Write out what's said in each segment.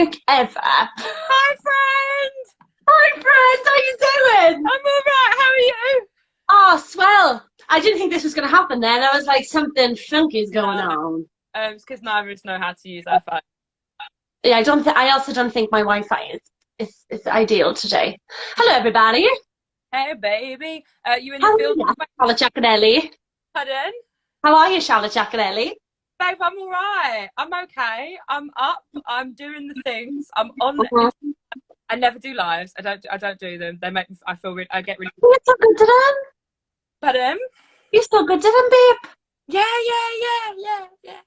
work ever. Hi, friend. Hi, friend. How you doing? I'm all right. How are you? Oh, swell. I didn't think this was going to happen then. I was like, something funky's going No, on. it's because neither of us know how to use our phone. Yeah, I also don't think my Wi-Fi is ideal today. Hello, everybody. Hey, baby. You in the How are field? you, Charlotte Giaconelli? Pardon? How are you, Charlotte Giaconelli? Babe, I'm all right. I'm okay. I'm up. I'm doing the things. I'm on. Mhm. I never do lives. I don't do them. They make me. I feel. I get really. You're so good to them. Pardon? You're so good to them, babe. Yeah. Yeah, yeah. Yeah.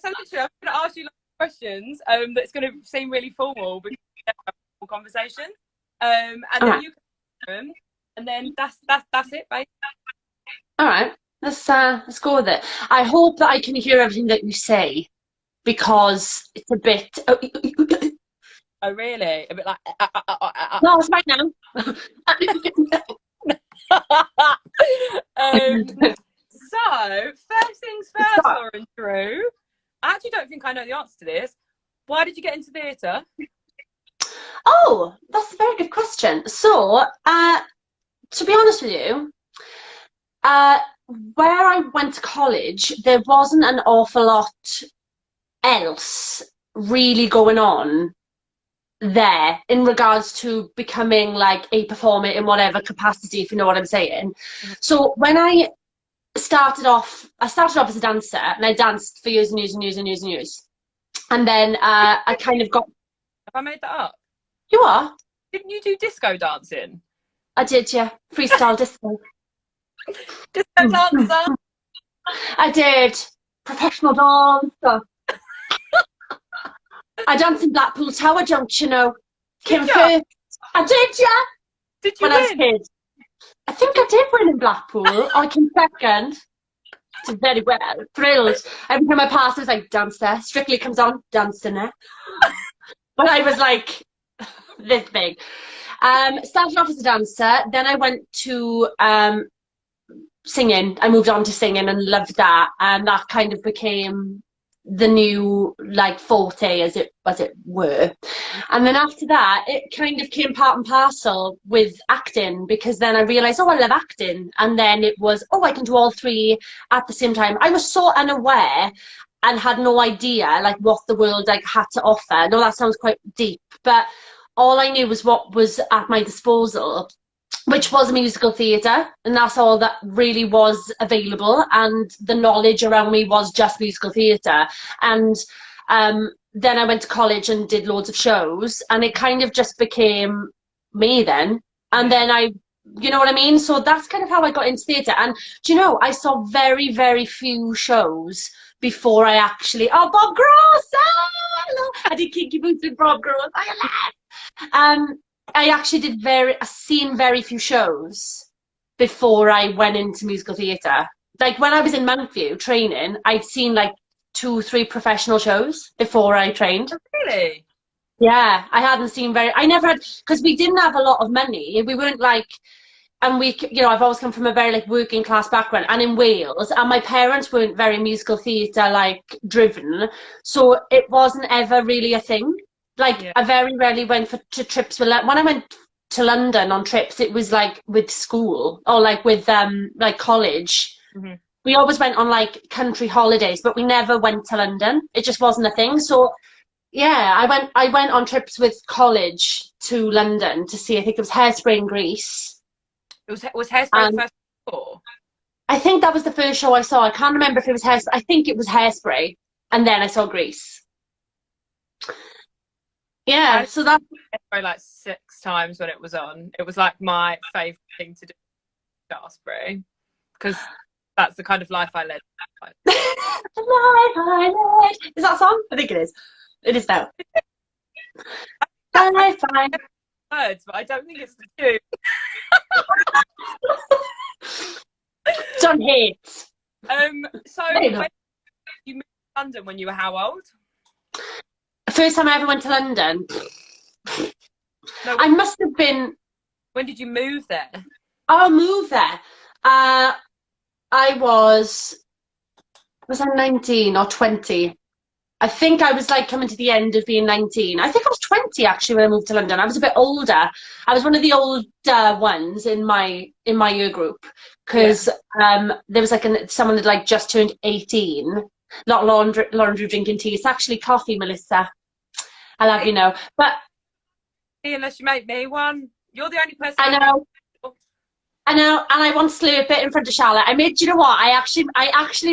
So literally, I'm going to ask you lots of questions. That's going to seem really formal because we have a formal conversation. And All then right. you can them, and then that's it, babe. All right. Let's go with it. I hope that I can hear everything that you say because it's a bit. Oh, really? A bit like. No, it's right now. So first things first, Lauren Drew. I actually don't think I know the answer to this. Why did you get into theatre? Oh, that's a very good question. So, to be honest with you, uh, where I went to college, there wasn't an awful lot else really going on there in regards to becoming like a performer in whatever capacity, if you know what I'm saying. So when I started off as a dancer and I danced for years and years and years and years and years. And then I kind of got. Have I made that up? You are? Didn't you do disco dancing? I did, yeah. Freestyle disco. Disco dancer. I did. Professional dancer. I danced in Blackpool Tower Junction, you know. Kim First. I did, yeah. Did you When I was a win? kid. I think I did win in Blackpool. I came second. Did very well. Thrilled. Every time I passed, I was like, dance there. Strictly comes on, dance in there. But I was like, this big. Started off as a dancer. Then I went to singing. I moved on to singing and loved that. And that kind of became the new like forte as it were. And then after that it kind of came part and parcel with acting, because then I realized, oh, I love acting, and then it was, oh, I can do all three at the same time. I was so unaware and had no idea like what the world like had to offer. No, that sounds quite deep, but all I knew was what was at my disposal, which was musical theatre, and that's all that really was available, and the knowledge around me was just musical theatre. And then I went to college and did loads of shows, and it kind of just became me then. And then you know what I mean? So that's kind of how I got into theatre. And do you know, I saw very, very few shows before I actually, oh, Bob Gross! Oh, I did Kinky Boots with Bob Gross. I actually seen very few shows before I went into musical theatre. Like when I was in Mountview training, I'd seen like 2, 3 professional shows before I trained. Really? Yeah, I hadn't seen I never had, because we didn't have a lot of money. We weren't like, and I've always come from a very like working class background, and in Wales, and my parents weren't very musical theatre like driven, so it wasn't ever really a thing. Like I very rarely went to trips with, like when I went to London on trips, it was like with school or like with like college. Mm-hmm. We always went on like country holidays, but we never went to London. It just wasn't a thing. So yeah, I went on trips with college to London to see, I think it was Hairspray in Greece. Was Hairspray the first tour? I think that was the first show I saw. I can't remember if it was Hairspray. I think it was Hairspray, and then I saw Grease. Yeah, so that Hairspray like 6 times when it was on. It was like my favourite thing to do, Hairspray, because that's the kind of life I led. The life I led. Is that a song? I think it is. It is now. Life I Words, but I don't think it's the tune. John Hates. So when you moved to London when you were how old? First time I ever went to London. No, I must have been. When did you move there? I'll move there. I was I 19 or 20? I think I was like coming to the end of being 19. I think I was 20 actually when I moved to London. I was a bit older. I was one of the older ones in my year group because there was like someone that like just turned 18. Not laundry drinking tea. It's actually coffee, Melissa. I'll have you know. But unless you make me one, you're the only person. I know. I know, and I once slurp it in front of Charlotte. Do you know what? I actually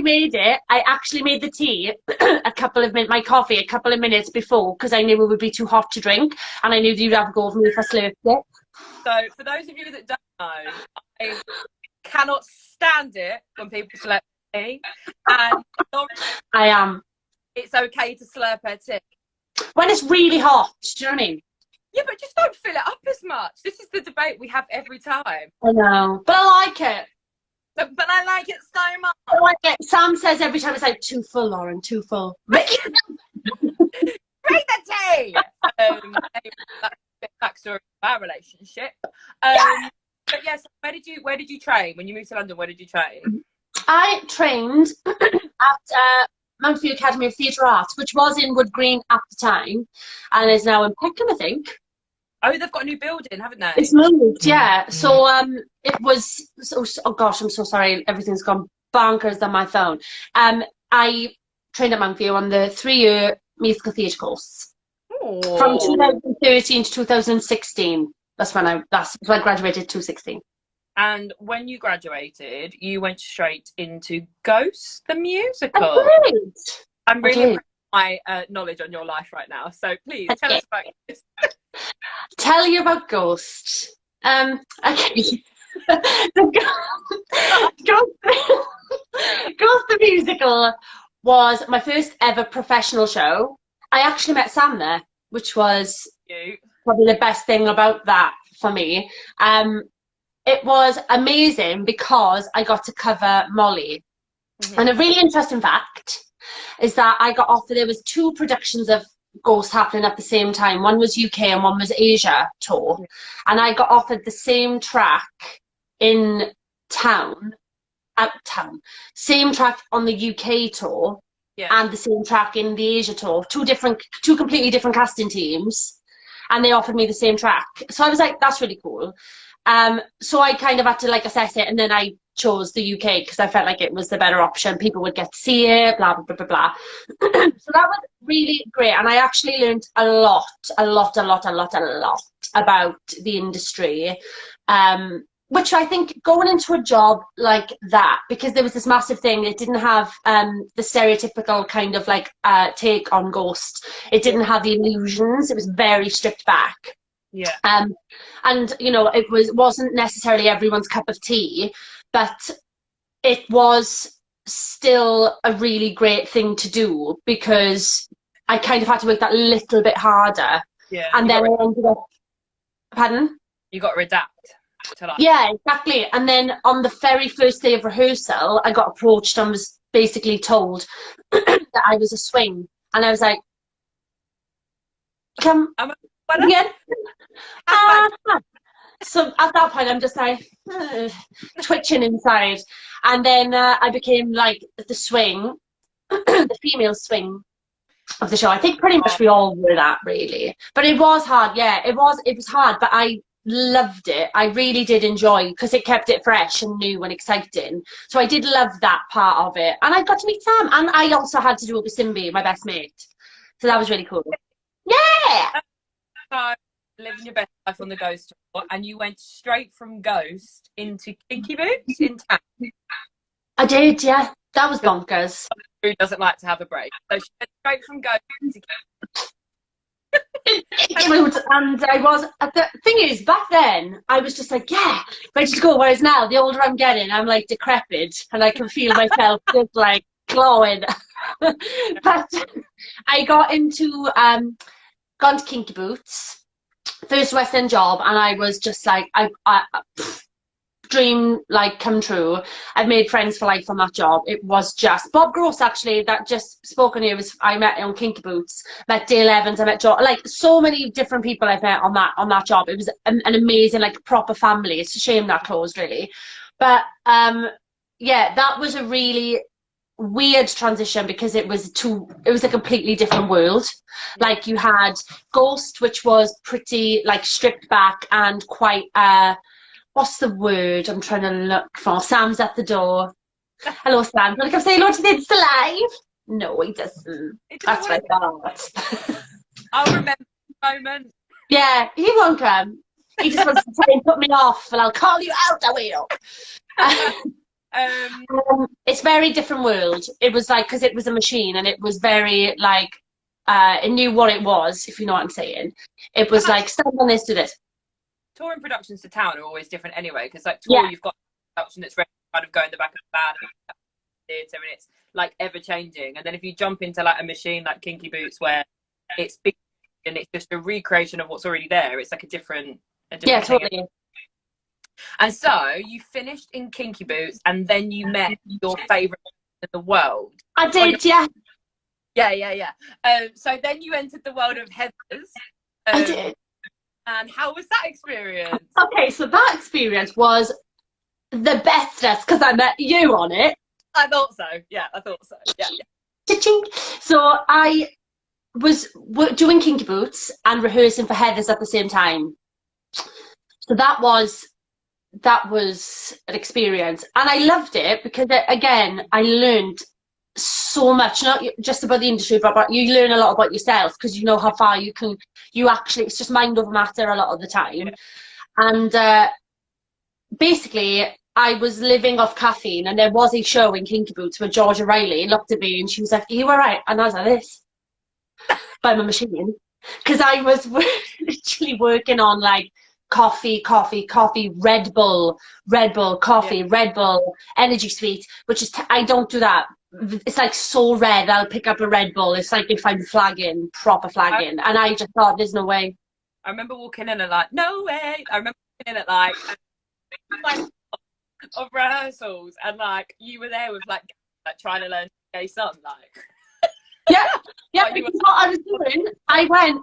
made it. I actually made the tea my coffee a couple of minutes before because I knew it would be too hot to drink, and I knew you'd have a go of me if I slurped it. So, for those of you that don't know, I cannot stand it when people slurp tea, and I am. It's okay to slurp her tea when it's really hot. Do you know what I mean? Yeah, but just don't fill it up as much. This is the debate we have every time. I know, but I like it. But I like it so much. I like it. Sam says every time it's like too full, Lauren, too full. Break the tea. That's a bit backstory of our relationship. But yes, where did you train when you moved to London? Where did you train? I trained at Mount View Academy of Theatre Arts, which was in Wood Green at the time, and is now in Peckham, I think. Oh, they've got a new building, haven't they? It's moved, yeah. So it was. Oh gosh, I'm so sorry. Everything's gone bonkers on my phone. I trained at Mount View on the 3-year musical theatre course from 2013 to 2016. That's when I graduated. 2016. And when you graduated, you went straight into Ghost, the musical. I did. I'm really impressed by my knowledge on your life right now. So please tell us about this. Tell you about Ghost. Okay. Ghost the musical was my first ever professional show. I actually met Sam there, which was probably the best thing about that for me. It was amazing because I got to cover Molly. And a really interesting fact is that I got offered, there was 2 productions of Ghost happening at the same time. One was UK and one was Asia tour. And I got offered the same track in town. Same track on the UK tour and the same track in the Asia tour. 2 completely different casting teams. And they offered me the same track. So I was like, that's really cool. So I kind of had to like assess it, and then I chose the UK because I felt like it was the better option. People would get to see it, blah, blah, blah, blah, blah. So that was really great. And I actually learned a lot about the industry. Which I think going into a job like that, because there was this massive thing, it didn't have the stereotypical kind of like take on Ghost. It didn't have the illusions. It was very stripped back. Yeah. And you know, it wasn't necessarily everyone's cup of tea, but it was still a really great thing to do because I kind of had to work that little bit harder. Yeah. And then I ended up, pardon? You got to adapt to that. Yeah, exactly. And then on the very first day of rehearsal, I got approached and was basically told that I was a swing. And I was like, come again? So at that point, I'm just like twitching inside. And then I became like the swing, the female swing of the show. I think pretty much we all were that, really. But it was hard. Yeah, it was hard, but I loved it. I really did enjoy because it kept it fresh and new and exciting. So I did love that part of it. And I got to meet Sam. And I also had to do it with Simbi, my best mate. So that was really cool. Yeah! So, living your best life on the Ghost tour, and you went straight from Ghost into Kinky boots in town. I did, yeah. That was bonkers. Who doesn't like to have a break? So she went straight from Ghost to and I was, the thing is, back then, I was just like, yeah, ready to go. Whereas now, the older I'm getting, I'm like decrepit and I can feel myself just like glowing. But I got into, gone to Kinky Boots, first West End job, and I was just like, dream like come true. I've made friends for life on that job. It was just Bob Gross actually that just spoken here was I met on Kinky Boots, met Dale Evans, I met Joe, like so many different people I've met on that job. It was an amazing like proper family. It's a shame that closed really, but yeah, that was a really weird transition because it was a completely different world. Like you had Ghost, which was pretty like stripped back and quite what's the word I'm trying to look for? Sam's at the door. Hello, Sam. Wanna come say hello to the Insta Live? No, he doesn't. That's what I thought. I'll remember the moment. Yeah, he won't come. He just wants to try and put me off, and I'll call you out, I will. It's very different world. It was like, because it was a machine, and it was very like, it knew what it was, if you know what I'm saying. It was like, stand on this, do this. Touring productions to town are always different anyway, because like tour, you've got a production that's ready to kind of go in the back of the van and theatre, and it's like ever changing. And then if you jump into like a machine like Kinky Boots, where it's big and it's just a recreation of what's already there, it's like a different yeah, totally. And so you finished in Kinky Boots, and then you met your favourite in the world. I did, yeah. Yeah. So then you entered the world of Heathers. I did. And how was that experience? Okay, so that experience was the bestest because I met you on it. I thought so. Yeah, I thought so. Yeah. Cha-ching. So I was doing Kinky Boots and rehearsing for Heathers at the same time. So that was an experience, and I loved it because again I learned so much, not just about the industry, but you learn a lot about yourself because you know how far you actually, it's just mind over matter a lot of the time. And basically I was living off caffeine, and there was a show in Kinky Boots where Georgia Riley looked at me and she was like, "Are you all right?" And I was like this by my machine, because I was literally working on like coffee, Red Bull, coffee, Red Bull, energy sweet, which is, I don't do that. It's like so red, I'll pick up a Red Bull. It's like if I'm flagging, proper flagging. And I just thought, there's no way. I remember walking in and like, no way. I remember walking in at like of rehearsals, and like you were there with like trying to learn gay song, like. Yeah, because what I was doing, I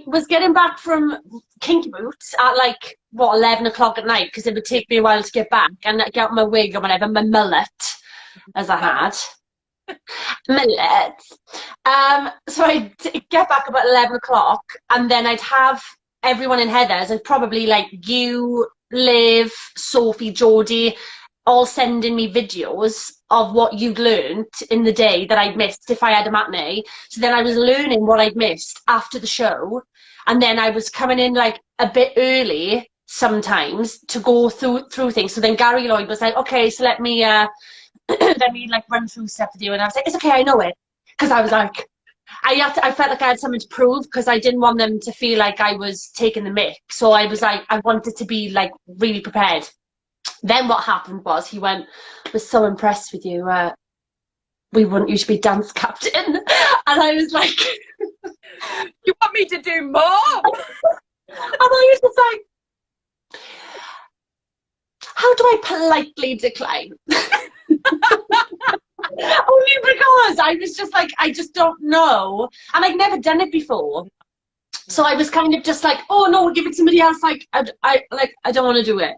was getting back from Kinky Boots at like, 11 o'clock at night, because it would take me a while to get back and get out my wig or whatever, my mullet, as I had. Mullet. So I'd get back about 11 o'clock, and then I'd have everyone in Heathers, and probably like you, Liv, Sophie, Geordie, all sending me videos of what you'd learned in the day that I'd missed if I had a matinee. So then I was learning what I'd missed after the show, and then I was coming in like a bit early sometimes to go through things. So then Gary Lloyd was like, "Okay, so let me like run through stuff with you," and I was like, "It's okay, I know it," because I was like, I felt like I had something to prove, because I didn't want them to feel like I was taking the mick. So I was like, I wanted to be like really prepared. Then what happened was he went, "Was so impressed with you. We want you to be dance captain." And I was like, "You want me to do more?" And I was just like, how do I politely decline? Only because I was just like, I just don't know. And I'd never done it before. So I was kind of just like, "Oh no, give it to somebody else. Like, I don't want to do it."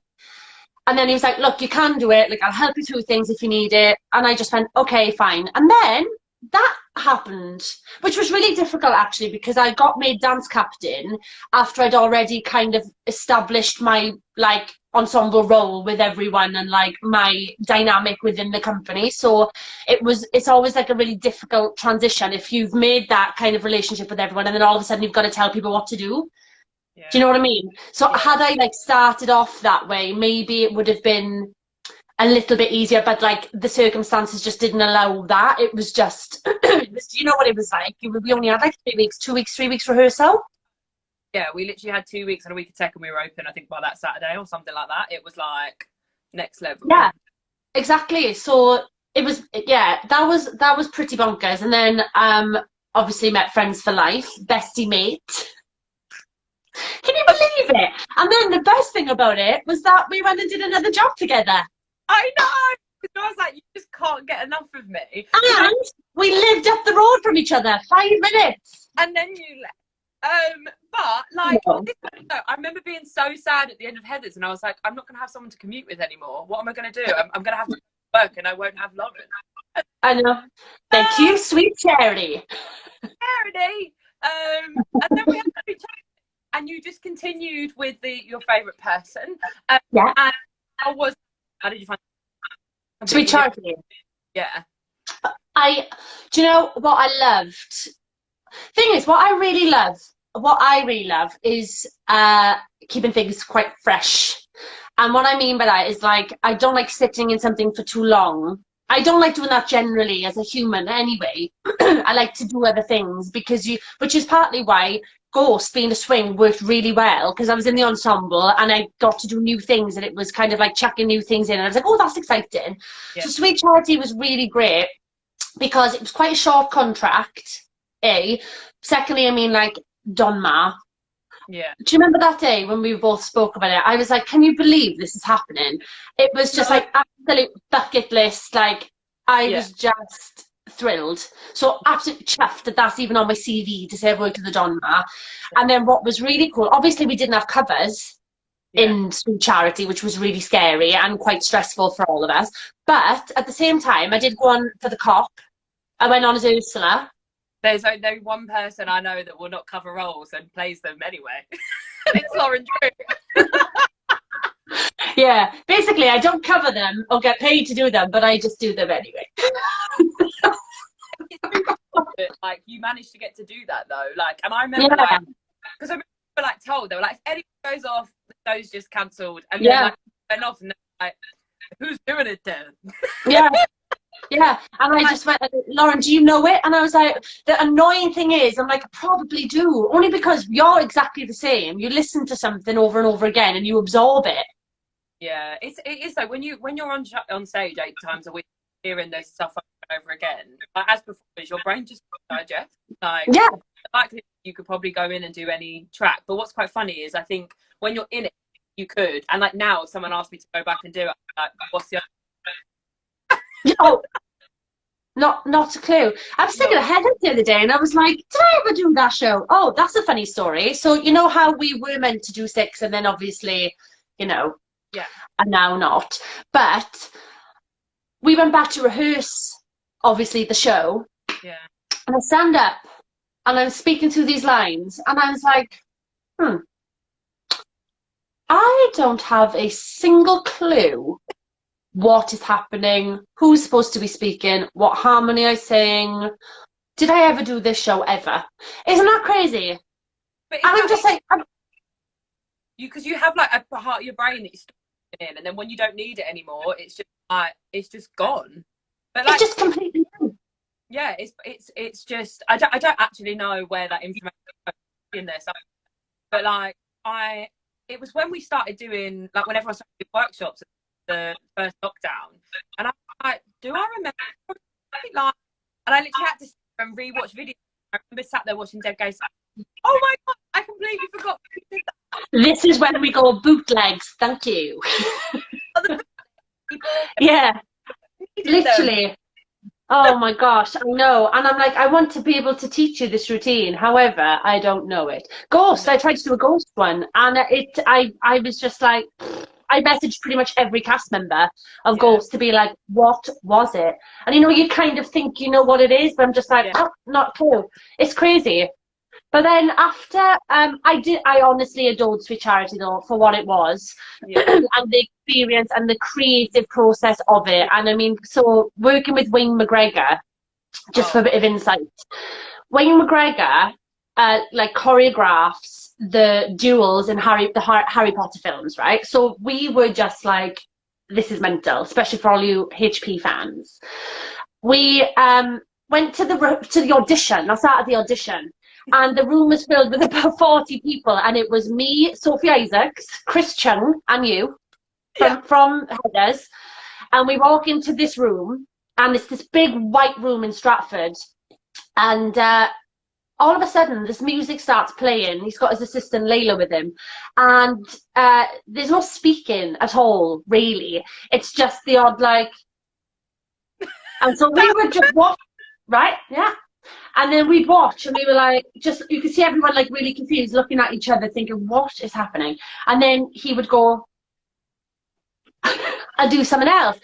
And then he was like, "Look, you can do it. Like, I'll help you through things if you need it." And I just went, "Okay, fine." And then that happened, which was really difficult actually, because I got made dance captain after I'd already kind of established my like ensemble role with everyone and like my dynamic within the company. So it's always like a really difficult transition if you've made that kind of relationship with everyone, and then all of a sudden you've got to tell people what to do. Yeah. Do you know what I mean? So had I like started off that way, maybe it would have been a little bit easier, but like the circumstances just didn't allow that. It was just, you know what it was like? We only had like 3 weeks rehearsal. Yeah, we literally had 2 weeks and a week of tech, and we were open, I think, by that Saturday or something like that. It was like next level. Yeah, exactly. So it was, yeah, that was pretty bonkers. And then obviously met friends for life, bestie mate. Can you believe it? And then the best thing about it was that we went and did another job together. I know! I was like, you just can't get enough of me. And we lived up the road from each other, 5 minutes. And then you left. But like, no. I remember being so sad at the end of Heathers, and I was like, I'm not going to have someone to commute with anymore. What am I going to do? I'm going to have to work and I won't have Lauren. I know. Thank you, sweet charity. Charity. And then we had to chat, and you just continued with your favourite person. Yeah. And how did you find Sweet charity? Yeah. Do you know what I loved? Thing is, what I really love is keeping things quite fresh. And what I mean by that is, like, I don't like sitting in something for too long. I don't like doing that generally as a human anyway. I like to do other things which is partly why Ghost being a swing worked really well, because I was in the ensemble and I got to do new things, and it was kind of like chucking new things in, and I was like, oh, that's exciting. Yeah. So Sweet Charity was really great because it was quite a short contract, A. Secondly, I mean, like, Donma. Yeah. Do you remember that day when we both spoke about it? I was like, can you believe this is happening? It was just like absolute bucket list. Like, I was just thrilled. So absolutely chuffed that that's even on my CV to say I've worked at the Donma. And then what was really cool, obviously we didn't have covers in Sweet Charity, which was really scary and quite stressful for all of us. But at the same time, I did go on for the cop. I went on as Ursula. There's only one person I know that will not cover roles and plays them anyway. It's Lauren Drew. Yeah, basically I don't cover them or get paid to do them, but I just do them anyway. Like, you managed to get to do that though. Like, and I remember because I remember like told, they were like, if anyone goes off, the show's just cancelled. And then like went off and they're like, who's doing it then? Yeah. Yeah, and I just went, Lauren, do you know it? And I was like, the annoying thing is, I'm like, I probably do, only because you're exactly the same. You listen to something over and over again and you absorb it. Yeah, it is though, when you're on stage 8 times a week, hearing this stuff over and over again, like, as performers, your brain just digests. Like, likely you could probably go in and do any track, but what's quite funny is, I think when you're in it, you could, and like now, if someone asked me to go back and do it, I'm like, what's the other? Oh, not a clue. I was thinking ahead of the other day and I was like, did I ever do that show? Oh, that's a funny story. So you know how we were meant to do 6 and then obviously, you know, and now not. But we went back to rehearse, obviously, the show. Yeah. And I stand up and I'm speaking through these lines and I was like, I don't have a single clue what is happening, who's supposed to be speaking, what harmony I sing. Did I ever do this show ever? Isn't that crazy? But and I'm just like, because you have like a part of your brain that you're storing in, and then when you don't need it anymore, it's just like, it's just gone. But like, it's just completely new. Yeah, it's just, I don't actually know where that information is in there somewhere. But like, it was when we started doing, like, whenever I started doing workshops, the first lockdown, and I'm like, do I remember? Like, and I literally had to sit and rewatch videos. I remember sat there watching Dead Gay. Oh my god, I completely forgot. This is when we go bootlegs. Thank you. Yeah, literally. Oh my gosh, I know. And I'm like, I want to be able to teach you this routine. However, I don't know it. Ghost, I tried to do a Ghost one, and I was just like, I messaged pretty much every cast member of Ghost to be like, what was it? And you know, you kind of think you know what it is, but I'm just like, oh, not a clue. It's crazy. But then after, I honestly adored Sweet Charity though for what it was, and the experience and the creative process of it. And I mean, so working with Wayne McGregor, just for a bit of insight, Wayne McGregor like choreographs the duels in the Harry Potter films, right? So we were just like, this is mental, especially for all you HP fans. We went to the audition. I started the audition. And the room was filled with about 40 people, and it was me, Sophie Isaacs, Chris Chung, and you from Headers. And we walk into this room, and it's this big white room in Stratford, and all of a sudden this music starts playing. He's got his assistant Layla with him, and there's no speaking at all, really. It's just the odd like, and so we were just right, and then we'd watch and we were like, just, you could see everyone like really confused, looking at each other thinking, what is happening? And then he would go, I'll do something else.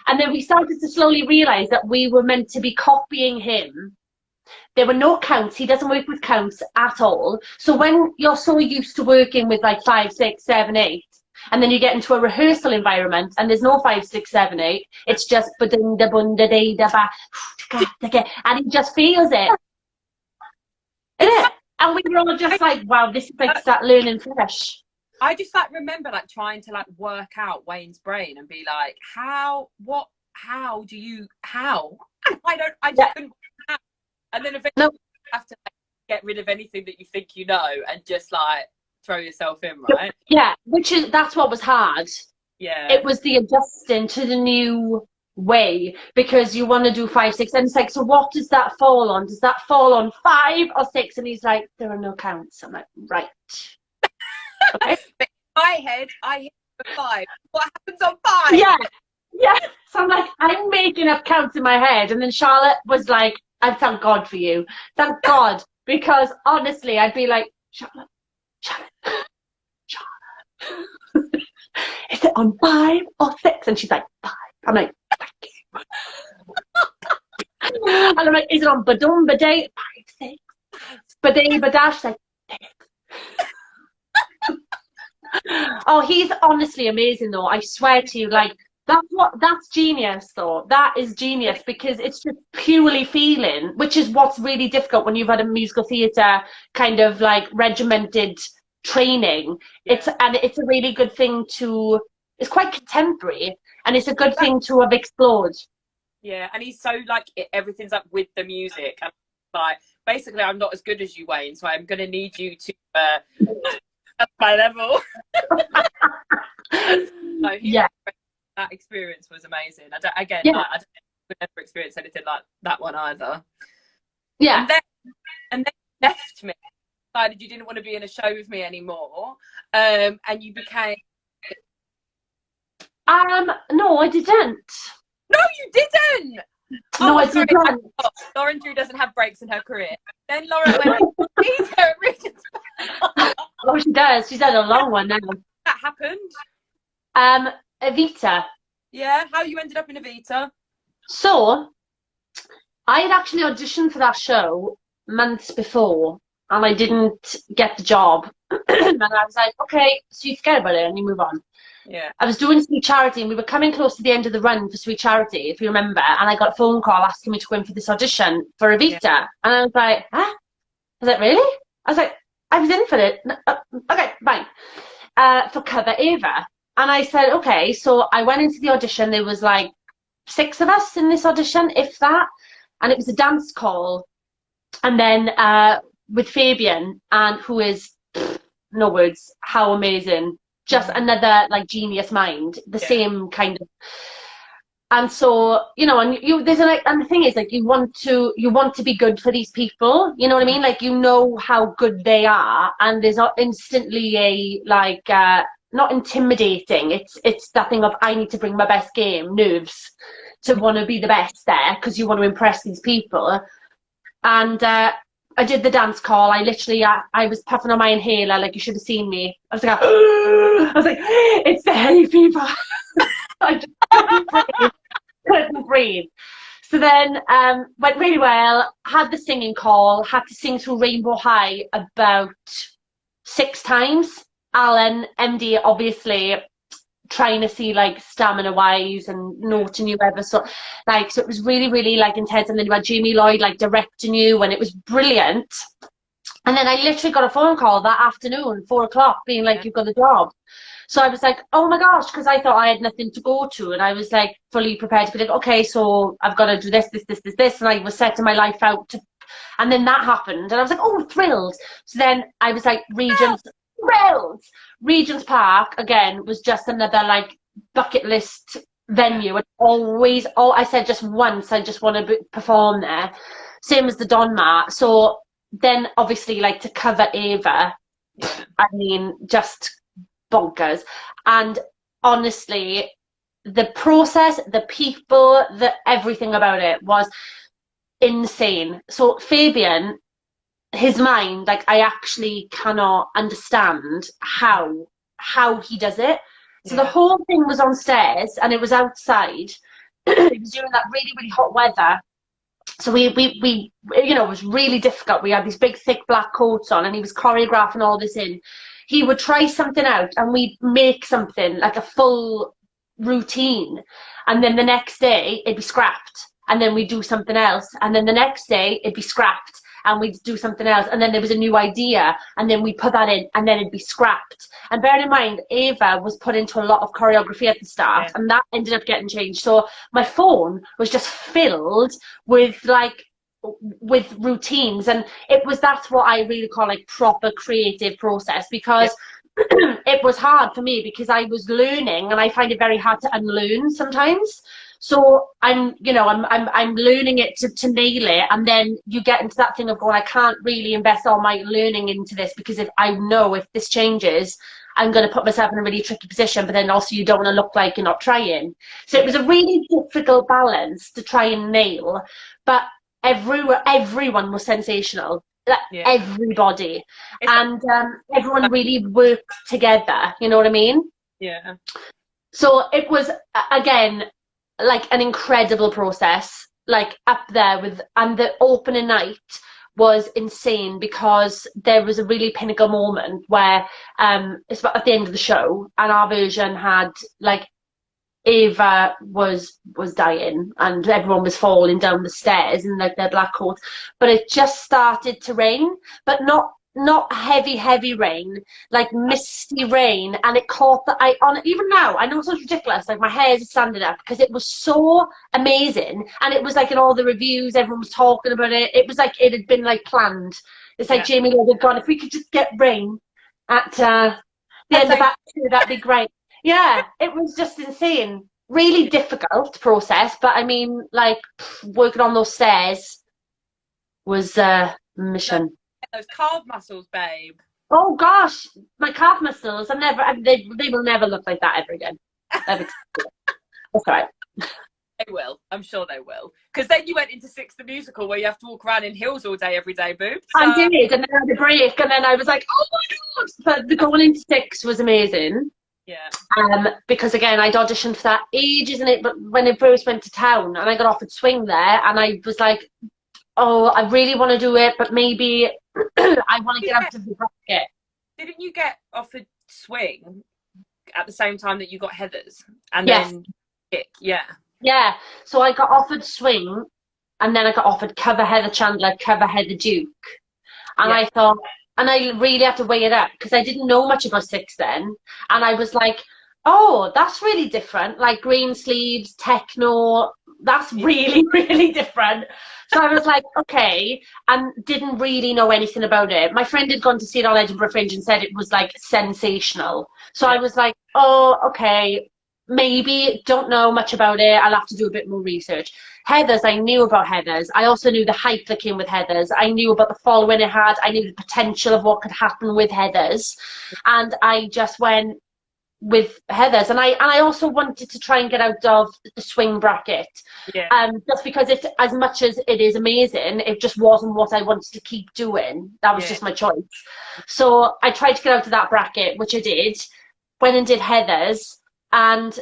And then we started to slowly realise that we were meant to be copying him. There were no counts. He doesn't work with counts at all. So when you're so used to working with like 5, 6, 7, 8, and then you get into a rehearsal environment and there's no 5, 6, 7, 8, it's just ba-dunda, bunda, da, da, ba, and he just feels it. Isn't it? And we were all just like, wow, this is like start learning fresh. I just like remember like trying to like work out Wayne's brain and be like, how do you I just couldn't. And then eventually you have to like, get rid of anything that you think you know and just like throw yourself in, right? Yeah, that's what was hard. Yeah. It was the adjusting to the new way, because you want to do 5, 6, and it's like, so what does that fall on? Does that fall on 5 or 6? And he's like, there are no counts. I'm like, right. Okay. In my head, I hit 5. What happens on 5? Yeah. So I'm like, I'm making up counts in my head, and then Charlotte was like, I thank God for you. Thank God. Because honestly, I'd be like, Charlotte. Is it on 5 or 6? And she's like, 5. I'm like, thank you. And I'm like, is it on Badum Baday? 5, 6. Baday Badash? Like, 6. Oh, he's honestly amazing though. I swear to you, like, that's genius though. That is genius, because it's just purely feeling, which is what's really difficult when you've had a musical theatre kind of like regimented training. It's a really good thing to, it's quite contemporary, and it's a good thing to have explored. Yeah, and he's so like everything's up with the music, and like basically I'm not as good as you, Wayne, so I'm gonna need you to at my level. So Yeah. That experience was amazing. I don't think I would never experience anything like that one either. Yeah. And then you left me, decided you didn't want to be in a show with me anymore, and you became. No, I didn't. No, you didn't. No, I didn't. Lauren Drew doesn't have breaks in her career. Then Lauren went, he's her Regent. Oh, she does. She's had a long one now. That happened. Evita. Yeah, how you ended up in Evita? So, I had actually auditioned for that show months before, and I didn't get the job. And I was like, okay, so you forget about it and you move on. Yeah. I was doing Sweet Charity, and we were coming close to the end of the run for Sweet Charity, if you remember, and I got a phone call asking me to go in for this audition for Evita. Yeah. And I was like, huh? I was like, really? I was like, I was in for it. Okay, fine. For cover Ava. And I said, okay. So I went into the audition. There was like 6 of us in this audition, if that. And it was a dance call. And then with Fabian, and who is, no words, how amazing. Just another like genius mind, the same kind of. And so, you know, and and the thing is, like, you want to be good for these people, you know what I mean? Like, you know how good they are, and there's instantly a like not intimidating. It's that thing of, I need to bring my best game, nerves, to want to be the best there, because you want to impress these people. And I did the dance call. I literally, I was puffing on my inhaler, like, you should have seen me. I was like, I was like, it's the hay fever. I just couldn't breathe. So then went really well, had the singing call, had to sing through Rainbow High about 6 times. Alan, MD, obviously trying to see like stamina wise and noting you ever so like, so it was really, really like intense. And then you had Jamie Lloyd like directing you, and it was brilliant. And then I literally got a phone call that afternoon, 4 o'clock, being like, you've got the job. So I was like, oh my gosh, because I thought I had nothing to go to, and I was like fully prepared to be like, okay, so I've got to do this, and I was setting my life out to, and then that happened, and I was like, oh, thrilled. So then I was like, Regent's Park again was just another like bucket list venue, and I said just once I just want to perform there, same as the Donmar. So then obviously, like, to cover Ava, I mean, just bonkers. And honestly, the process, the people, everything about it was insane. So Fabian, his mind, like, I actually cannot understand how he does it. So the whole thing was on stairs, and it was outside, it was during that really, really hot weather. So we, you know, it was really difficult. We had these big, thick black coats on, and he was choreographing all this in. He would try something out, and we'd make something like a full routine, and then the next day it'd be scrapped, and then we'd do something else, and then the next day it'd be scrapped, and we'd do something else, and then there was a new idea, and then we'd put that in, and then it'd be scrapped. And bearing in mind, Ava was put into a lot of choreography at the start, and that ended up getting changed. So my phone was just filled with with routines, and that's what I really call like proper creative process, because it was hard for me because I was learning, and I find it very hard to unlearn sometimes. So I'm learning it to nail it, and then you get into that thing of going, I can't really invest all my learning into this, because if this changes, I'm going to put myself in a really tricky position, but then also you don't want to look like you're not trying. So it was a really difficult balance to try and nail, but everyone was sensational. Everybody. And everyone really worked together, you know what I mean? Yeah. So it was, again, like an incredible process, like up there with, and the opening night was insane, because there was a really pinnacle moment where it's about at the end of the show, and our version had like Ava was dying, and everyone was falling down the stairs in like their black coats, but it just started to rain, but not heavy rain, like misty rain, and it caught even now I know it sounds ridiculous, like my hair's standing up, because it was so amazing, and it was like in all the reviews everyone was talking about it. It was like it had been like planned. It's like Jamie Lloyd had gone, if we could just get rain at the end of Act 2, that'd be great. Yeah, it was just insane. Really difficult process, but I mean, like, working on those stairs was a mission. Those calf muscles, babe. Oh gosh, my calf muscles. They will never look like that ever again. That's all right. They will. I'm sure they will. Because then you went into Six the Musical, where you have to walk around in heels all day, every day, boob. So... I did, and then I had a break, and then I was like, oh my god! But the going into Six was amazing. Yeah. Because again, I'd auditioned for that ages, and but when it first went to town, and I got offered swing there, and I was like, oh, I really want to do it, but maybe I want to get out of the bracket. Didn't you get offered swing at the same time that you got Heathers? And then kick, yeah. So I got offered swing, and then I got offered cover Heather Chandler, cover Heather Duke, and I thought, and I really had to weigh it up, because I didn't know much about Six then, and I was like, oh, that's really different, like green sleeves, techno, that's really, really different. So I was like, okay, and didn't really know anything about it. My friend had gone to see it on Edinburgh Fringe and said it was like sensational. So I was like, oh, okay, maybe, don't know much about it. I'll have to do a bit more research. Heathers, I knew about Heathers. I also knew the hype that came with Heathers. I knew about the following it had. I knew the potential of what could happen with Heathers. And I just went with Heathers, and I also wanted to try and get out of the swing bracket, just because it, as much as it is amazing, it just wasn't what I wanted to keep doing. That was just my choice. So I tried to get out of that bracket, which I did. Went and did Heathers, and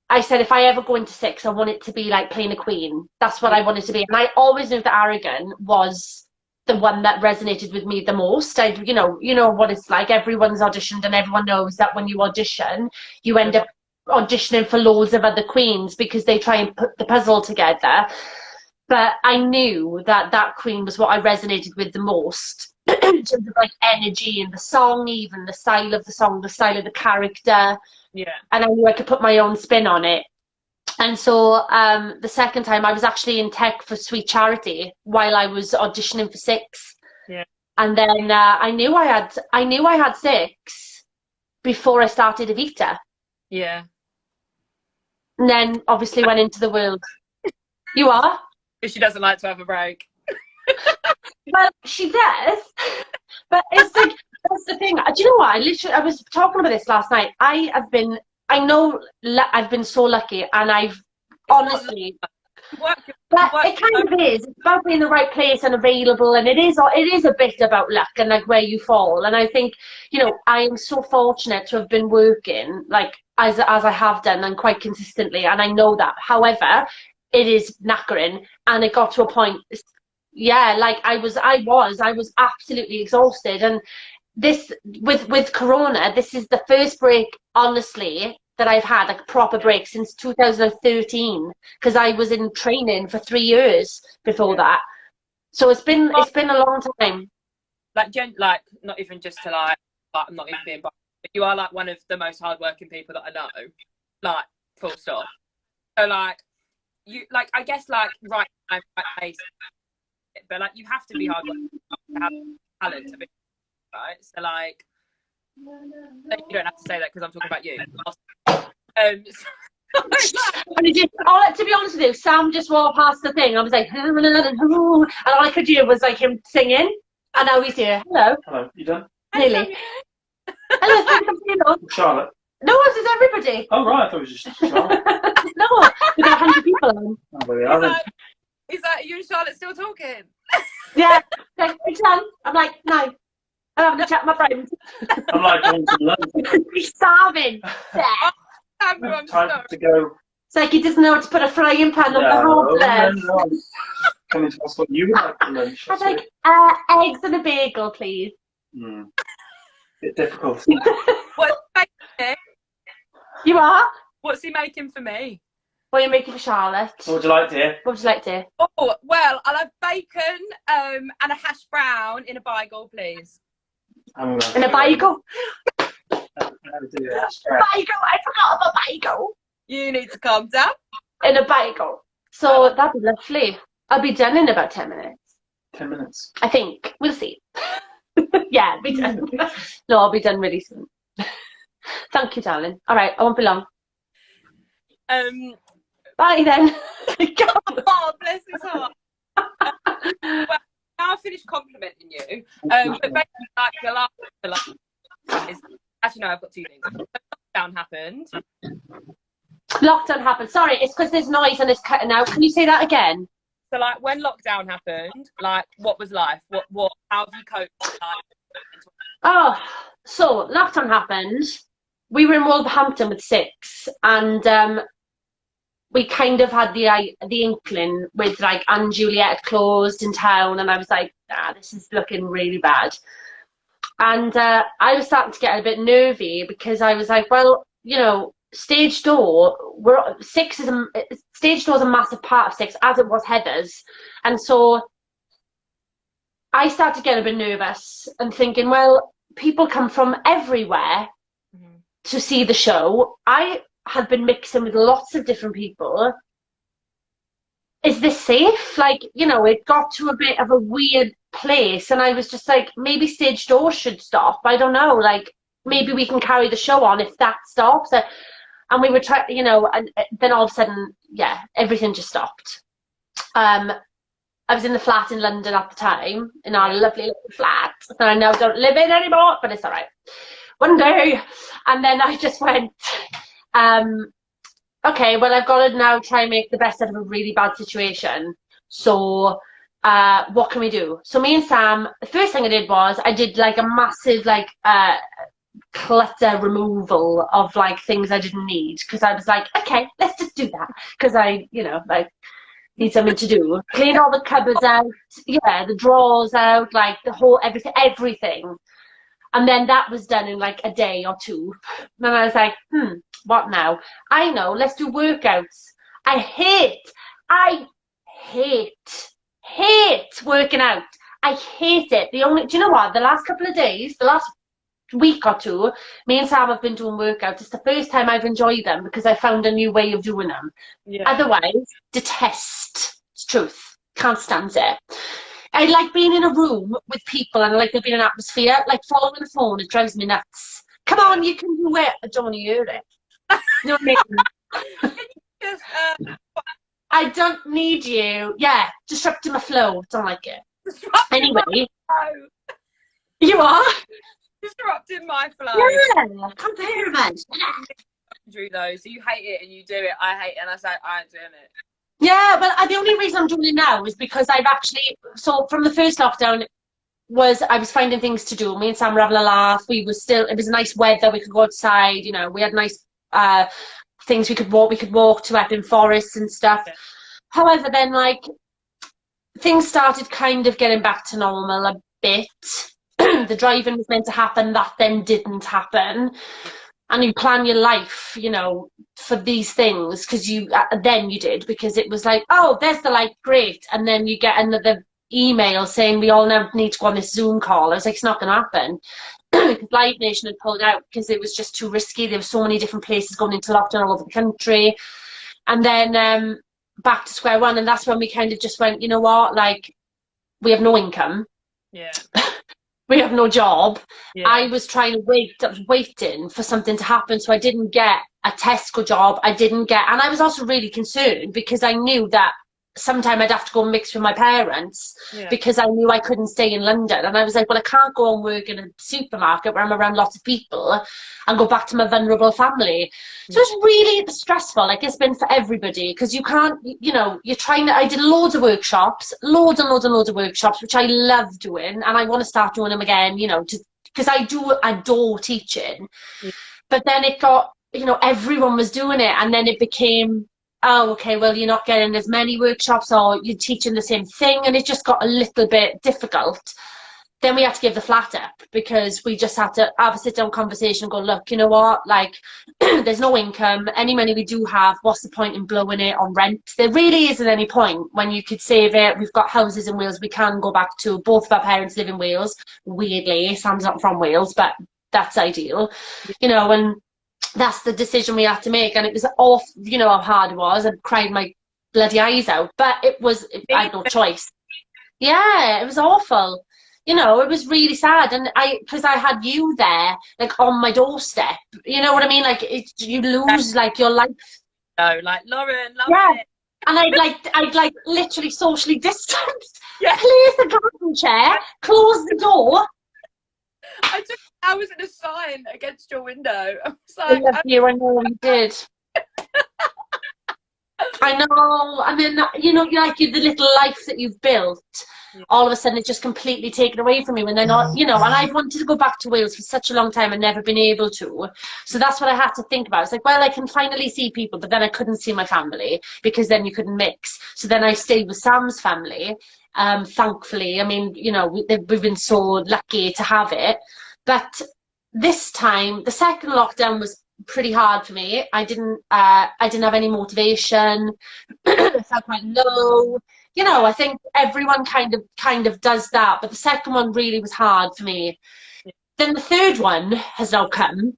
I said, if I ever go into Six, I want it to be like playing a queen. That's what I wanted to be. And I always knew that Aragon was the one that resonated with me the most. You know what it's like. Everyone's auditioned, and everyone knows that when you audition, you end up auditioning for loads of other queens, because they try and put the puzzle together. But I knew that that queen was what I resonated with the most, in terms of like energy and the song, even the style of the song, the style of the character. Yeah. And I knew I could put my own spin on it. And so the second time I was actually in tech for Sweet Charity while I was auditioning for Six. Yeah. And then I knew I had Six before I started Evita. Yeah. And then obviously went into the world. You are? Because she doesn't like to have a break. Well, she does. But it's like, that's the thing. Do you know what? I was talking about this last night. I've been so lucky, and I've honestly, but it kind of is. It's about being in the right place and available, and it is a bit about luck and like where you fall. And I think, I am so fortunate to have been working. Like, as I have done, and quite consistently, and I know that. However, it is knackering, and it got to a point, yeah, like I was absolutely exhausted. And this, with Corona, this is the first break, honestly, that I've had, like, a proper break since 2013, because I was in training for 3 years before that. So it's been a long time. Like, like, not even just to like I'm not even being biased, but you are like one of the most hardworking people that I know, like, full stop. So like, you, like, I guess, like, right place, but like, you have to be hardworking to have talent to be, right? So like, you don't have to say that because I'm talking about you. And to be honest with you, Sam just walked past the thing. I was like, and all I could hear was like him singing. And now he's here. Hello. Hello. You done? Nearly. Hello, Charlotte. No, this is everybody. Oh right, I thought it was just Charlotte. No, we got 100 people on. Oh, well, yeah, is that you and Charlotte still talking? Yeah. Like, hey, Sam. I'm like, no. I'm having a chat with my friends. I'm like going to London. He's starving. Yeah. I'm Time sorry. to go. It's like he doesn't know how to put a frying pan on the whole place. No. Coming to ask what you would like for lunch. I'd like eggs and a bagel, please. Bit difficult. What's he making? You are? What's he making for me? What are you making for Charlotte? What would you like, dear? What would you like, dear? Oh, well, I'll have bacon and a hash brown in a bagel, please. In a bagel? Bagel, I forgot about bagel. You need to calm down. In a bagel. So that'd be lovely. I'll be done in about 10 minutes. 10 minutes. I think. We'll see. Yeah, I'll be done. No, I'll be done really soon. Thank you, darling. All right, I won't be long. Bye then. Oh, bless his heart. Well, now I've finished complimenting you. But basically, like, the last is, actually, no, I've got two things. Lockdown happened. Lockdown happened. Sorry, it's because there's noise and it's cutting out. Can you say that again? So, like, when lockdown happened, like, what was life? How have you coped with life? Oh, so lockdown happened. We were in Wolverhampton with 6, and we kind of had the inkling with, like, Anne Juliet had closed in town, and I was like, this is looking really bad. And I was starting to get a bit nervy because I was like, well, you know, stage door, stage door is a massive part of 6, as it was Heather's. And so I started to get a bit nervous and thinking, well, people come from everywhere to see the show. I had been mixing with lots of different people. Is this safe? Like, you know, it got to a bit of a weird place, and I was just like, maybe stage door should stop. I don't know, like, maybe we can carry the show on if that stops. And we were trying, you know, and then all of a sudden, yeah, everything just stopped. I was in the flat in London at the time, in our lovely little flat that I now don't live in anymore, but it's all right. One day. And then I just went, okay, well, I've got to now try and make the best out of a really bad situation. So what can we do? So me and Sam, the first thing I did was I did like a massive like clutter removal of like things I didn't need, because I was like, okay, let's just do that, because I, you know, like, need something to do. Clean all the cupboards out, yeah, the drawers out, like the whole everything. And then that was done in like a day or two. And I was like, what now? I know, let's do workouts. I hate working out. I hate it. Do you know what? The last couple of days, the last week or two, me and Sam have been doing workouts. It's the first time I've enjoyed them because I found a new way of doing them. Yeah. Otherwise, detest. It's truth. Can't stand it. I like being in a room with people, and I like there being an atmosphere. Like following the phone, it drives me nuts. Come on, you can do it. I don't want to hear it. You know what I mean? I don't need you. Yeah, disrupting my flow. Don't like it. Anyway, you are disrupting my flow. Yeah, compliment. Drew though, so you hate it and you do it. I hate it and I say I ain't doing it. Yeah, but the only reason I'm doing it now is because I've actually, so from the first lockdown I was finding things to do. Me and Sam were having a laugh. It was nice weather. We could go outside, you know, we had nice things we could walk to Epping Forest and stuff. Yeah. However, then like things started kind of getting back to normal a bit. The driving was meant to happen, that then didn't happen. And you plan your life, you know, for these things, because then you did, because it was like, oh, there's the light, great. And then you get another email saying we all now need to go on this Zoom call. I was like, it's not going to happen. Because Live Nation had pulled out because it was just too risky. There were so many different places going into lockdown all over the country. And then back to square one. And that's when we kind of just went, you know what, like, we have no income. Yeah. We have no job. Yeah. I was waiting for something to happen. So I didn't get a Tesco job. And I was also really concerned because I knew that sometime I'd have to go and mix with my parents, because I knew I couldn't stay in London. And I was like, well, I can't go and work in a supermarket where I'm around lots of people and go back to my vulnerable family. So it's really stressful. Like, it's been for everybody, because you can't, you know, I did loads of workshops, loads and loads of workshops, which I love doing. And I want to start doing them again, you know, because I do adore teaching. But then it got, you know, everyone was doing it. And then it became, oh, okay, well, you're not getting as many workshops, or you're teaching the same thing, and it just got a little bit difficult. Then we had to give the flat up, because we just had to have a sit-down conversation and go, look, you know what, like, there's no income. Any money we do have, what's the point in blowing it on rent? There really isn't any point when you could save it. We've got houses in Wales we can go back to. Both of our parents live in Wales, weirdly. Sam's not from Wales, but that's ideal, you know, and that's the decision we had to make. And it was off, you know how hard it was. I cried my bloody eyes out, but I had no choice. Yeah, it was awful. You know, it was really sad. And because I had you there, like, on my doorstep, you know what I mean? Like, you lose, like, your life. Oh, like, Lauren, love it. And I'd like literally socially distanced. Yeah. Clear the garden chair, close the door. I was in a sign against your window. I was I like, love you, I know you did. I know. And then, you know, like, the little life that you've built, all of a sudden it's just completely taken away from you. And they're not, you know, and I've wanted to go back to Wales for such a long time and never been able to. So that's what I had to think about. It's like, well, I can finally see people, but then I couldn't see my family, because then you couldn't mix. So then I stayed with Sam's family, thankfully. I mean, you know, we've been so lucky to have it. But this time, the second lockdown was pretty hard for me. I didn't have any motivation. I felt quite low. You know, I think everyone kind of does that, but the second one really was hard for me. Then the third one has now come.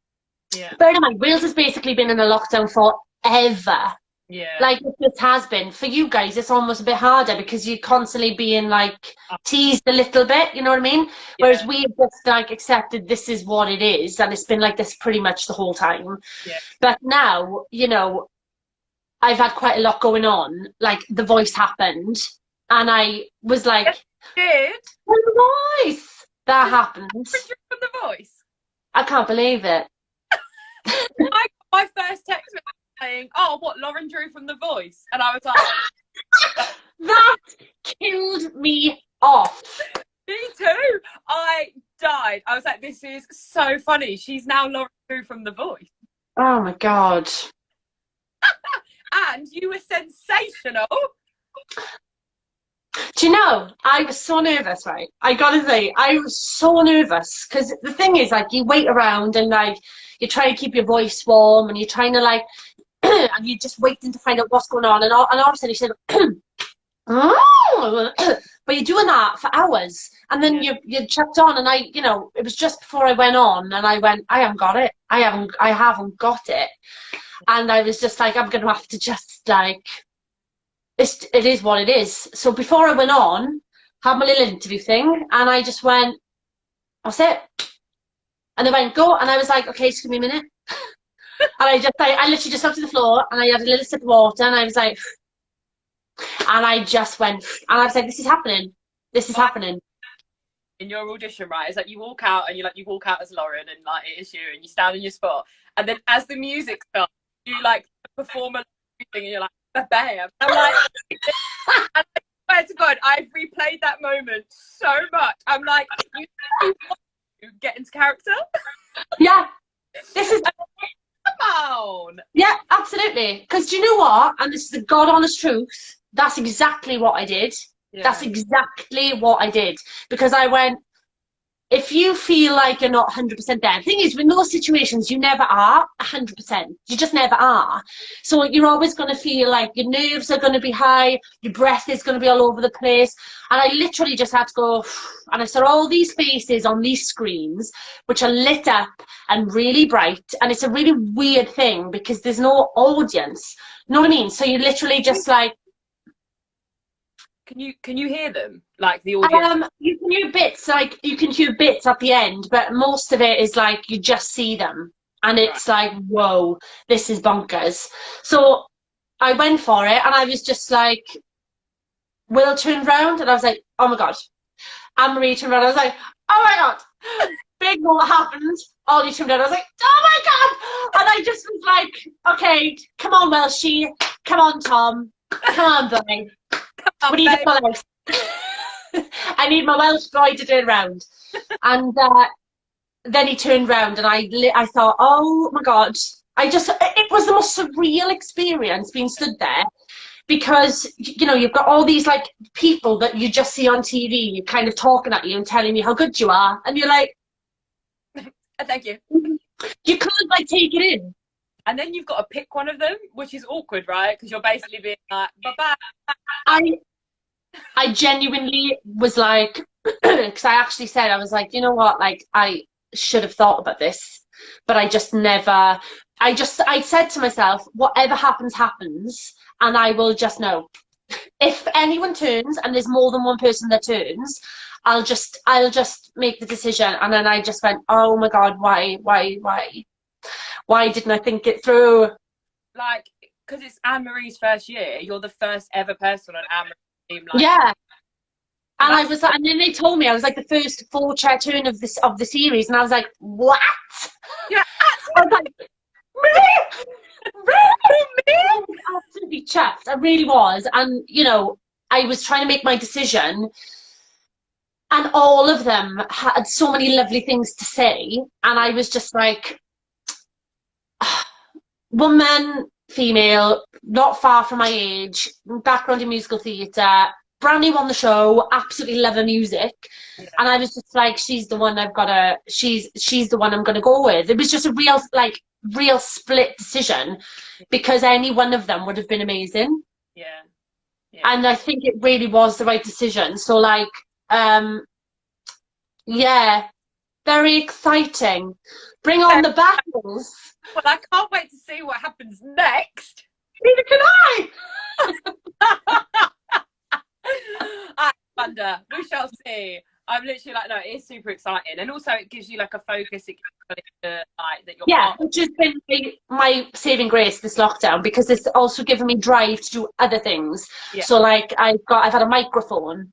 Bear in mind, Wales has basically been in a lockdown forever. Like, it just has been. For you guys, it's almost a bit harder, because you're constantly being, like, teased a little bit, you know what I mean? Whereas we have just, like, accepted this is what it is, and it's been like this pretty much the whole time. But now, you know, I've had quite a lot going on. Like, The Voice happened, and I was like, did The Voice! That happened. From The Voice? I can't believe it. I got my first text message saying, oh, what, Lauren drew from The Voice? And I was like, that killed me off. Me too. I died. I was like, this is so funny. She's now Lauren Drew from The Voice. Oh my God. And you were sensational. Do you know, I was so nervous, right? I gotta say, I was so nervous, because the thing is, like, you wait around and, like, you try to keep your voice warm, and you're trying to, like, and you're just waiting to find out what's going on, and all of a sudden you said, oh! But you're doing that for hours, and then you chucked on, and you know, it was just before I went on, and I went, I haven't got it. I haven't got it. And I was just like, I'm going to have to just, like, it is what it is. So before I went on, had my little interview thing, and I just went, that's it. And they went, go. And I was like, okay, just give me a minute. And I literally just got to the floor, and I had a little sip of water, and I was like, and I just went, and I was like, this is happening. This is happening. In your audition, right, it's like you walk out, and you walk out as Lauren, and, like, it is you, and you stand in your spot, and then as the music starts, you, like, perform a thing, and you're like, bam. I'm like, and I swear to God, I've replayed that moment so much. I'm like, you get into character. Yeah, this is. Come on. absolutely. Because do you know what? And this is the God honest truth. That's exactly what I did. Yeah. That's exactly what I did. Because I went, if you feel like you're not 100% there, the thing is, with those situations, you never are 100%. You just never are. So you're always going to feel like your nerves are going to be high, your breath is going to be all over the place. And I literally just had to go, and I saw all these faces on these screens, which are lit up and really bright. And it's a really weird thing because there's no audience. You know what I mean? So you're literally just like, Can you hear them? Like the audience? you can hear bits, like you can hear bits at the end, but most of it is like you just see them, and it's like, whoa, this is bonkers. So I went for it, and I was just like, Will turned round, and I was like, oh my god. Anne-Marie turned around, I was like, oh my god. Big moment happened. Ollie turned around, I was like, oh my god. And I just was like, okay, come on, Welshie, come on, Tom, come on, boy. We need a Welsh. I need my Welsh boy to turn round. And then he turned round, and I thought, oh my god. It was the most surreal experience being stood there, because, you know, you've got all these like people that you just see on TV kind of talking at you and telling you how good you are, and you're like, thank you. You can't like take it in. And then you've got to pick one of them, which is awkward, right? Because you're basically being like, bye-bye. I genuinely was like, because I actually said, I was like, you know what, like, I should have thought about this, but I just never, I said to myself, whatever happens, happens, and I will just know. If anyone turns, and there's more than one person that turns, I'll just make the decision. And then I just went, oh my God, why didn't I think it through? Like, because it's Anne-Marie's first year, you're the first ever person on Anne-Marie's team. Like, yeah. And I was like, and then they told me I was like the first 4-chair turn of the series, and I was like, what? Yeah, I was like, really? I was absolutely chuffed. I really was. And you know, I was trying to make my decision, and all of them had so many lovely things to say, and I was just like, woman, female, not far from my age, background in musical theatre, brand new on the show, absolutely love her music. Yeah. And I was just like, she's the one she's the one I'm gonna go with. It was just a real split decision, because any one of them would have been amazing. Yeah. And I think it really was the right decision. So like, yeah, very exciting. Bring on the battles. Well, I can't wait to see what happens next. Neither can I. I wonder. We shall see. I'm literally like, no, it is super exciting, and also it gives you like a focus. It gives you like that you're which has been my saving grace this lockdown, because it's also given me drive to do other things. Yeah. So like I've had a microphone,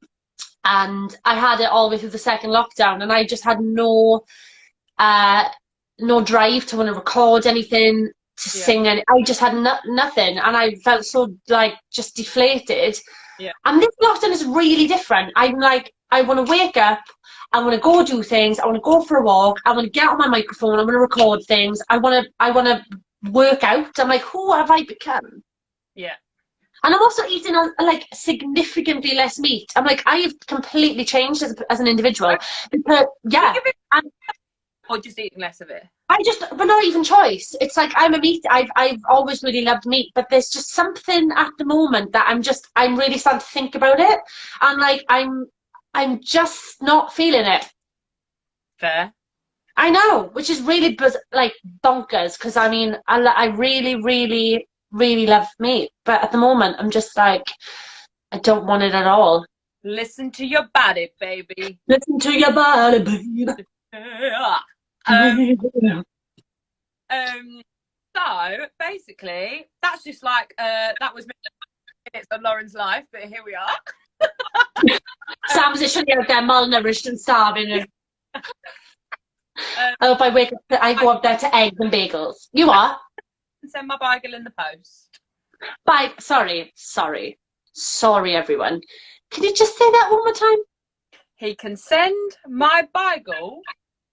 and I had it all the way through the second lockdown, and I just had no drive to want to record anything, to sing, and I just had nothing, and I felt so like just deflated. Yeah. And this lockdown is really different. I'm like, I want to wake up, I want to go do things, I want to go for a walk, I want to get on my microphone, I want to record things, I want to work out. I'm like, who have I become? Yeah. And I'm also eating like significantly less meat. I'm like, I have completely changed as an individual. Because, yeah. Or just eating less of it? But not even choice. It's like, I'm a meat. I've always really loved meat, but there's just something at the moment that I'm really starting to think about it. And like, I'm just not feeling it. Fair. I know, which is really like bonkers, because I mean, I really, really, really love meat, but at the moment, I'm just like, I don't want it at all. Listen to your body, baby. Listen to your body, baby. So basically, that's just like that was minutes of Lauren's life, but here we are. Sam's literally out there malnourished and starving. I hope I go up there to eggs and bagels. You are? Send my bagel in the post. Bye. Sorry, everyone. Can you just say that one more time? He can send my bagel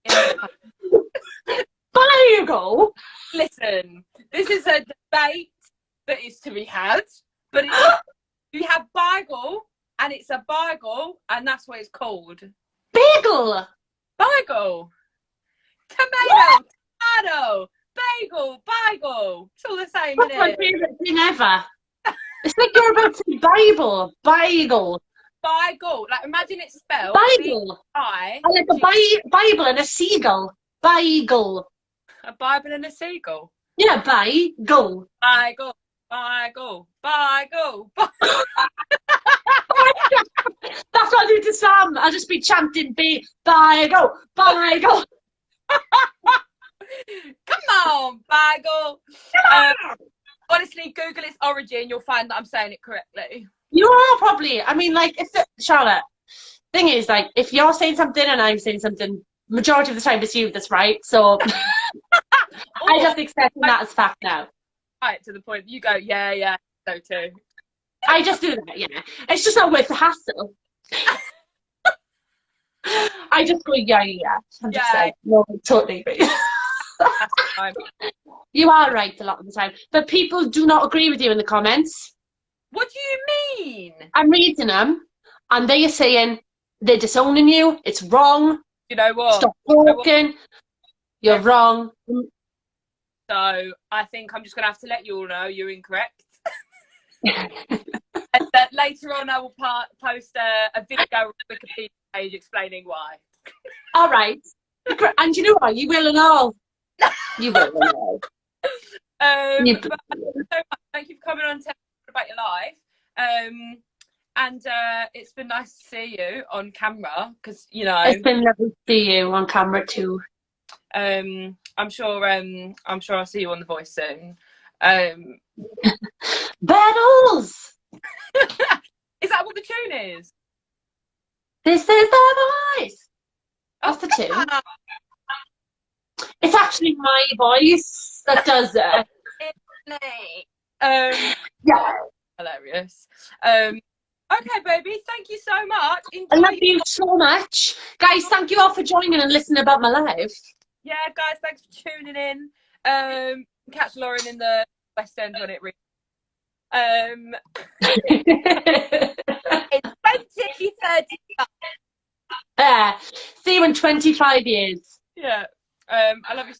in the post. Bagel? Listen, this is a debate that is to be had, but you have bagel, and it's a bagel, and that's what it's called. Bagel. Bagel. Tomato, tomato, bagel. It's all the same, That's isn't my it? favourite thing ever. It's like you're about to say Bible. Bagel. Bagel. Like, imagine it's spelled Bagel. I like a Bible and a seagull. Bagel. A Bible and a seagull. Yeah, bagel. Bagel. That's what I do to Sam. I'll just be chanting bagel. Come on, bagel. Honestly, Google its origin. You'll find that I'm saying it correctly. You are probably. I mean, like, Charlotte, thing is, like, if you're saying something and I'm saying something, majority of the time it's you that's right. So I just accept that as fact now. Right, to the point. You go, yeah, so too. I just do that, yeah. It's just not worth the hassle. I just go, yeah. I'm just like, no, I totally agree. You are right a lot of the time. But people do not agree with you in the comments. What do you mean? I'm reading them, and they are saying they're disowning you. It's wrong. You know what? Stop talking. You're wrong. So I think I'm just going to have to let you all know you're incorrect. And that later on I will post a video on the Wikipedia page explaining why. All right. And you know what? You will and all. You will and all. Thank you for coming on to tell me about your life. And it's been nice to see you on camera because, you know. It's been lovely to see you on camera too. I'm sure I'll see you on The Voice soon. Battles! Is that what the tune is? This is The Voice. That's the tune. It's actually my voice that does it. Yeah. Hilarious. Okay, baby, thank you so much. I love you so much. Guys, thank you all for joining and listening about my life. Yeah, guys, thanks for tuning in. Catch Lauren in the West End when it reads. It's 2030. See you in 25 years. Yeah. I love you.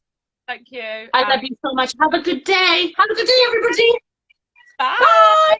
Thank you. I love you so much. Have a good day. Have a good day, everybody. Bye. Bye.